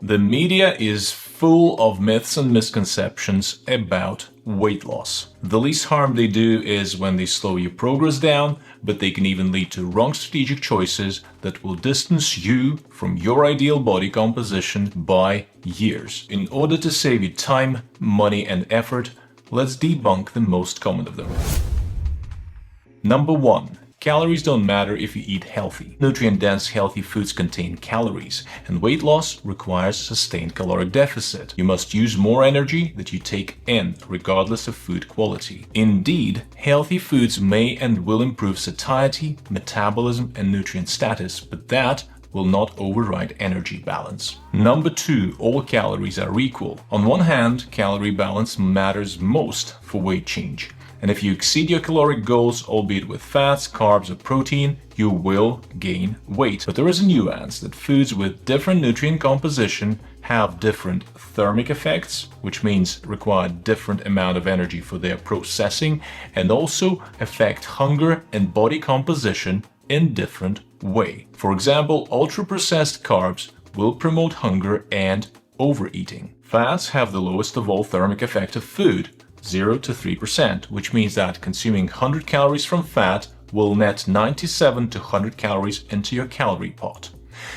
The media is full of myths and misconceptions about weight loss. The least harm they do is when they slow your progress down, but they can even lead to wrong strategic choices that will distance you from your ideal body composition by years. In order to save you time, money, and effort, let's debunk the most common of them. Number 1. Calories don't matter if you eat healthy. Nutrient-dense healthy foods contain calories, and weight loss requires sustained caloric deficit. You must use more energy that you take in, regardless of food quality. Indeed, healthy foods may and will improve satiety, metabolism, and nutrient status, but that will not override energy balance. Number 2. All calories are equal. On one hand, calorie balance matters most for weight change. And if you exceed your caloric goals, albeit with fats, carbs, or protein, you will gain weight. But there is a nuance that foods with different nutrient composition have different thermic effects, which means require different amount of energy for their processing, and also affect hunger and body composition in different way. For example, ultra-processed carbs will promote hunger and overeating. Fats have the lowest of all thermic effect of food, 0 to 3%, which means that consuming 100 calories from fat will net 97 to 100 calories into your calorie pot.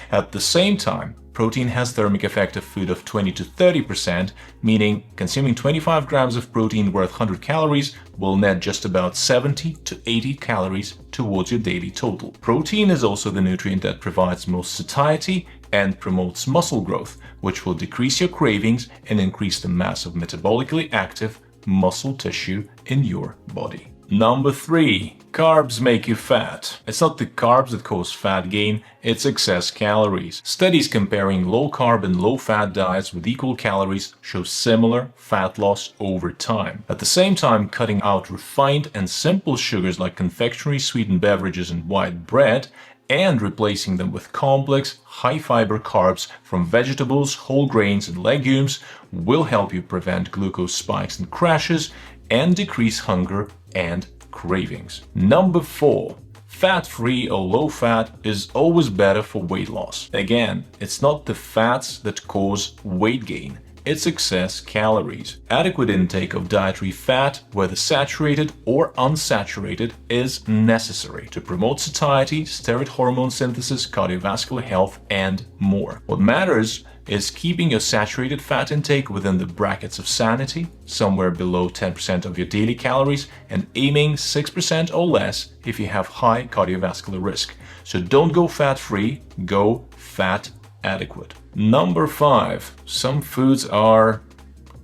At the same time, protein has thermic effect of food of 20 to 30%, meaning consuming 25 grams of protein worth 100 calories will net just about 70 to 80 calories towards your daily total. Protein is also the nutrient that provides most satiety and promotes muscle growth, which will decrease your cravings and increase the mass of metabolically active muscle tissue in your body. Number 3. Carbs make you fat. It's not the carbs that cause fat gain, it's excess calories. Studies comparing low-carb and low-fat diets with equal calories show similar fat loss over time. At the same time, cutting out refined and simple sugars like confectionery, sweetened beverages, and white bread, and replacing them with complex, high-fiber carbs from vegetables, whole grains, and legumes will help you prevent glucose spikes and crashes and decrease hunger and cravings. Number 4. Fat-free or low-fat is always better for weight loss. Again, it's not the fats that cause weight gain. It's excess calories. Adequate intake of dietary fat, whether saturated or unsaturated, is necessary to promote satiety, steroid hormone synthesis, cardiovascular health, and more. What matters is keeping your saturated fat intake within the brackets of sanity, somewhere below 10% of your daily calories, and aiming 6% or less if you have high cardiovascular risk. So don't go fat-free, go fat-adequate. Number 5. Some foods are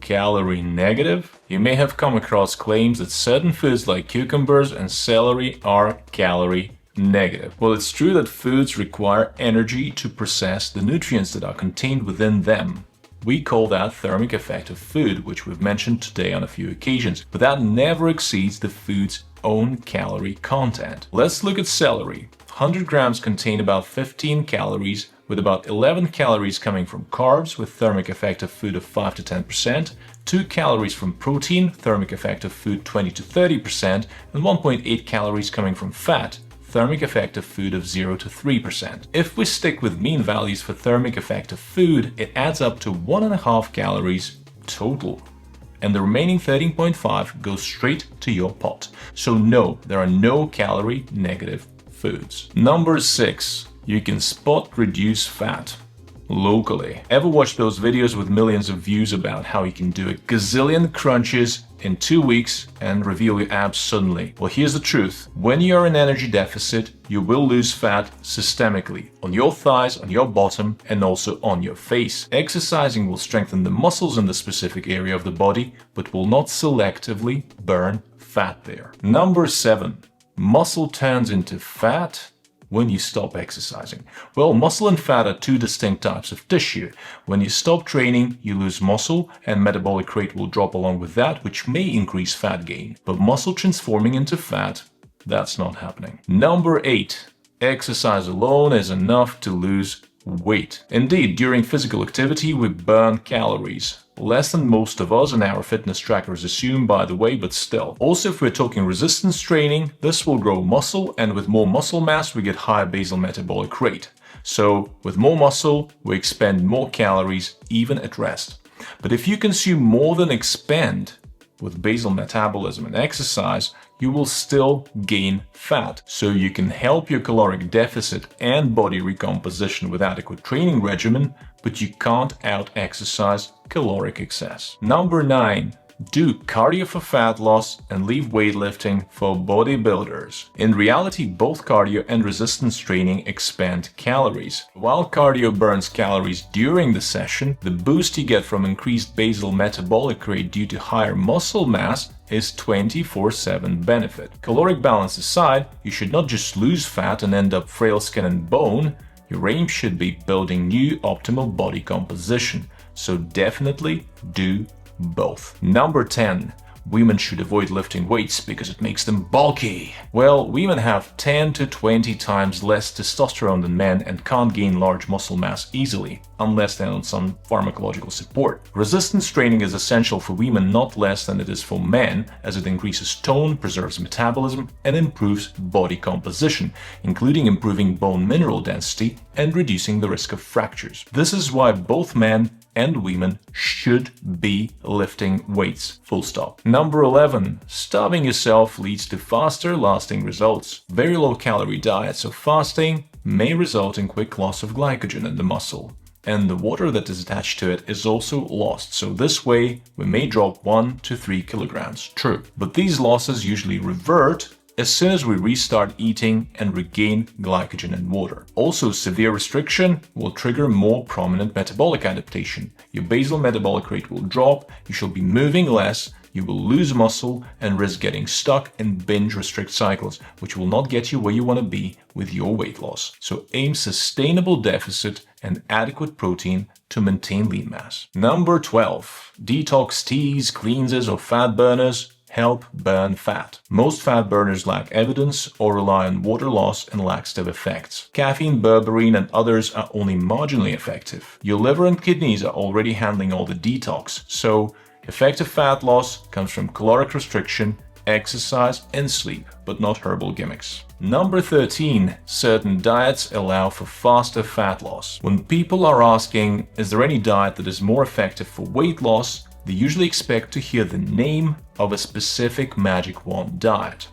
calorie-negative. You may have come across claims that certain foods like cucumbers and celery are calorie-negative. Well, it's true that foods require energy to process the nutrients that are contained within them. We call that thermic effect of food, which we've mentioned today on a few occasions, but that never exceeds the food's own calorie content. Let's look at celery. 100 grams contain about 15 calories, with about 11 calories coming from carbs with thermic effect of food of 5 to 10%, 2 calories from protein, thermic effect of food 20 to 30%, and 1.8 calories coming from fat, thermic effect of food of 0 to 3%. If we stick with mean values for thermic effect of food, it adds up to 1.5 calories total. And the remaining 13.5 goes straight to your pot. So no, there are no calorie-negative foods. Number 6. You can spot reduce fat locally. Ever watch those videos with millions of views about how you can do a gazillion crunches in 2 weeks and reveal your abs suddenly? Well, here's the truth. When you're in energy deficit, you will lose fat systemically on your thighs, on your bottom, and also on your face. Exercising will strengthen the muscles in the specific area of the body, but will not selectively burn fat there. Number 7. Muscle turns into fat when you stop exercising. Well, muscle and fat are two distinct types of tissue. When you stop training, you lose muscle and metabolic rate will drop along with that, which may increase fat gain. But muscle transforming into fat, that's not happening. Number 8. Exercise alone is enough to lose weight. Indeed, during physical activity, we burn calories. Less than most of us and our fitness trackers assume, by the way, but still. Also, if we're talking resistance training, this will grow muscle, and with more muscle mass, we get higher basal metabolic rate. So with more muscle, we expend more calories even at rest. But if you consume more than expend with basal metabolism and exercise, you will still gain fat. So you can help your caloric deficit and body recomposition with adequate training regimen, but you can't out-exercise caloric excess. Number 9. Do cardio for fat loss and leave weightlifting for bodybuilders. In reality, both cardio and resistance training expend calories. While cardio burns calories during the session, the boost you get from increased basal metabolic rate due to higher muscle mass is 24/7 benefit. Caloric balance aside, you should not just lose fat and end up frail skin and bone. Your aim should be building new optimal body composition. So definitely do both. Number 10. Women should avoid lifting weights because it makes them bulky. Well, women have 10 to 20 times less testosterone than men and can't gain large muscle mass easily, unless they're on some pharmacological support. Resistance training is essential for women not less than it is for men, as it increases tone, preserves metabolism, and improves body composition, including improving bone mineral density and reducing the risk of fractures. This is why both men and women should be lifting weights. Full stop. Number 11. Starving yourself leads to faster lasting results. Very low calorie diets or fasting may result in quick loss of glycogen in the muscle, and the water that is attached to it is also lost. So this way we may drop 1 to 3 kilograms. True. But these losses usually revert as soon as we restart eating and regain glycogen and water. Also, severe restriction will trigger more prominent metabolic adaptation. Your basal metabolic rate will drop, you shall be moving less, you will lose muscle and risk getting stuck in binge restrict cycles, which will not get you where you want to be with your weight loss. So aim sustainable deficit and adequate protein to maintain lean mass. Number 12. Detox teas, cleansers, or fat burners help burn fat. Most fat burners lack evidence or rely on water loss and laxative effects. Caffeine, berberine, and others are only marginally effective. Your liver and kidneys are already handling all the detox, so effective fat loss comes from caloric restriction, exercise, and sleep, but not herbal gimmicks. Number 13. Certain diets allow for faster fat loss. When people are asking, is there any diet that is more effective for weight loss, they usually expect to hear the name of a specific magic wand diet.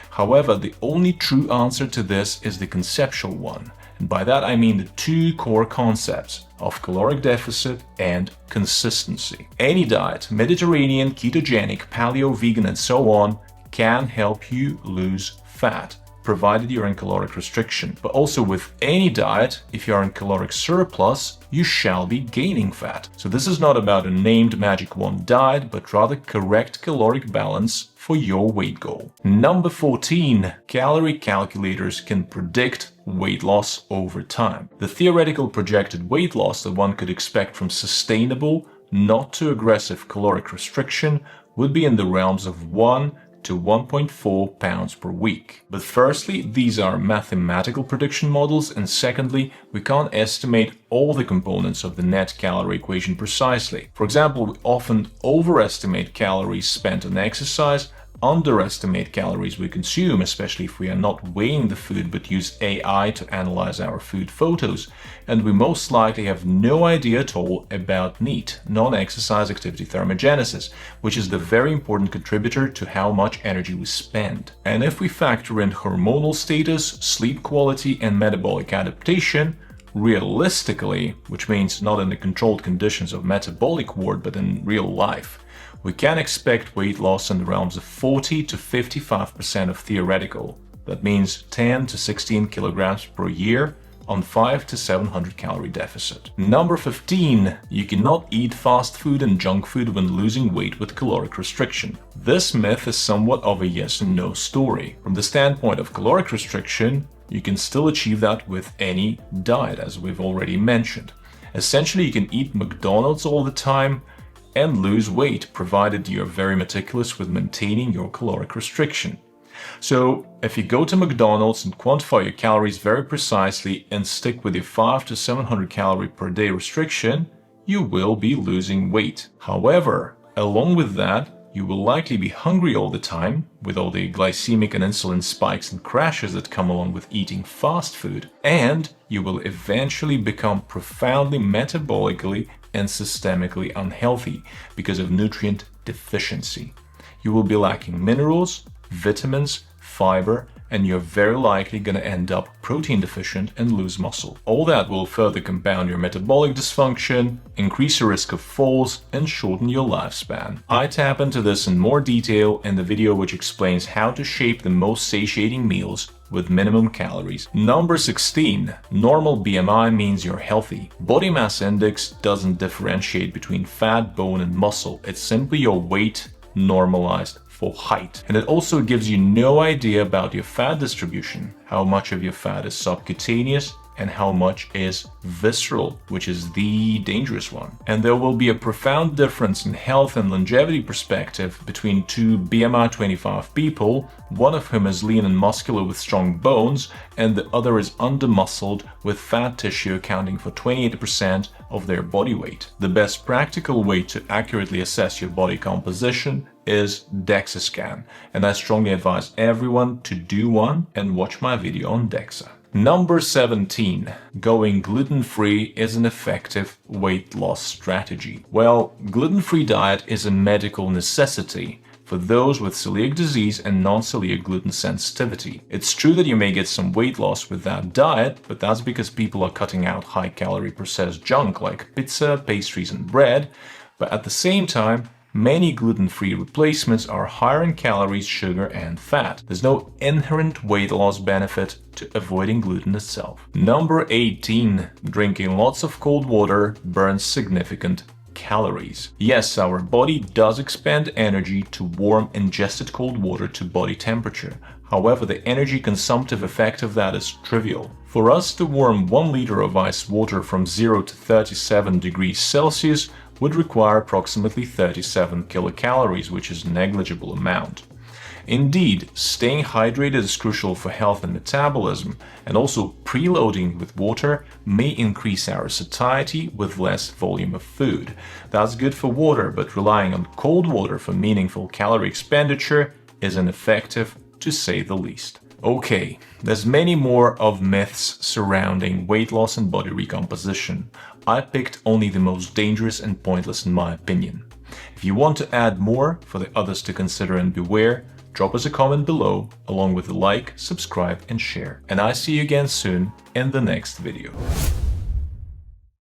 However, the only true answer to this is the conceptual one. And by that I mean the two core concepts of caloric deficit and consistency. Any diet, Mediterranean, ketogenic, paleo, vegan, and so on, can help you lose fat, provided you're in caloric restriction. But also with any diet, if you're in caloric surplus, you shall be gaining fat. So this is not about a named magic wand diet, but rather correct caloric balance for your weight goal. Number 14. Calorie calculators can predict weight loss over time. The theoretical projected weight loss that one could expect from sustainable, not too aggressive caloric restriction would be in the realms of 1 to 1.4 pounds per week. But firstly, these are mathematical prediction models, and secondly, we can't estimate all the components of the net calorie equation precisely. For example, we often overestimate calories spent on exercise, underestimate calories we consume, especially if we are not weighing the food but use AI to analyze our food photos, and we most likely have no idea at all about NEAT, non-exercise activity thermogenesis, which is the very important contributor to how much energy we spend. And if we factor in hormonal status, sleep quality, and metabolic adaptation, realistically, which means not in the controlled conditions of metabolic ward but in real life, we can expect weight loss in the realms of 40 to 55% of theoretical. That means 10 to 16 kilograms per year on 5 to 700 calorie deficit. Number 15. You cannot eat fast food and junk food when losing weight with caloric restriction. This myth is somewhat of a yes and no story. From the standpoint of caloric restriction, you can still achieve that with any diet, as we've already mentioned. Essentially, you can eat McDonald's all the time and lose weight, provided you're very meticulous with maintaining your caloric restriction. So if you go to McDonald's and quantify your calories very precisely and stick with your 5 to 700 calorie per day restriction, you will be losing weight. However, along with that, you will likely be hungry all the time, with all the glycemic and insulin spikes and crashes that come along with eating fast food, and you will eventually become profoundly metabolically and systemically unhealthy because of nutrient deficiency. You will be lacking minerals, vitamins, fiber, and you're very likely going to end up protein deficient and lose muscle. All that will further compound your metabolic dysfunction, increase your risk of falls, and shorten your lifespan. I tap into this in more detail in the video which explains how to shape the most satiating meals with minimum calories. Number 16. Normal BMI means you're healthy. Body mass index doesn't differentiate between fat, bone, and muscle. It's simply your weight normalized for height. And it also gives you no idea about your fat distribution, how much of your fat is subcutaneous and how much is visceral, which is the dangerous one. And there will be a profound difference in health and longevity perspective between two BMI 25 people, one of whom is lean and muscular with strong bones, and the other is under-muscled with fat tissue accounting for 28% of their body weight. The best practical way to accurately assess your body composition is DEXA scan, and I strongly advise everyone to do one and watch my video on DEXA. Number 17. Going gluten-free is an effective weight loss strategy. Well, gluten-free diet is a medical necessity for those with celiac disease and non-celiac gluten sensitivity. It's true that you may get some weight loss with that diet, but that's because people are cutting out high-calorie processed junk like pizza, pastries, and bread. But at the same time, many gluten-free replacements are higher in calories, sugar, and fat. There's no inherent weight loss benefit to avoiding gluten itself. Number 18. Drinking lots of cold water burns significant calories. Yes, our body does expend energy to warm ingested cold water to body temperature. However, the energy consumptive effect of that is trivial. For us to warm 1 liter of ice water from 0 to 37 degrees Celsius would require approximately 37 kilocalories, which is a negligible amount. Indeed, staying hydrated is crucial for health and metabolism, and also preloading with water may increase our satiety with less volume of food. That's good for water, but relying on cold water for meaningful calorie expenditure is ineffective, to say the least. Okay, there's many more of myths surrounding weight loss and body recomposition. I picked only the most dangerous and pointless in my opinion. If you want to add more for the others to consider and beware, drop us a comment below, along with a like, subscribe, and share. And I see you again soon in the next video.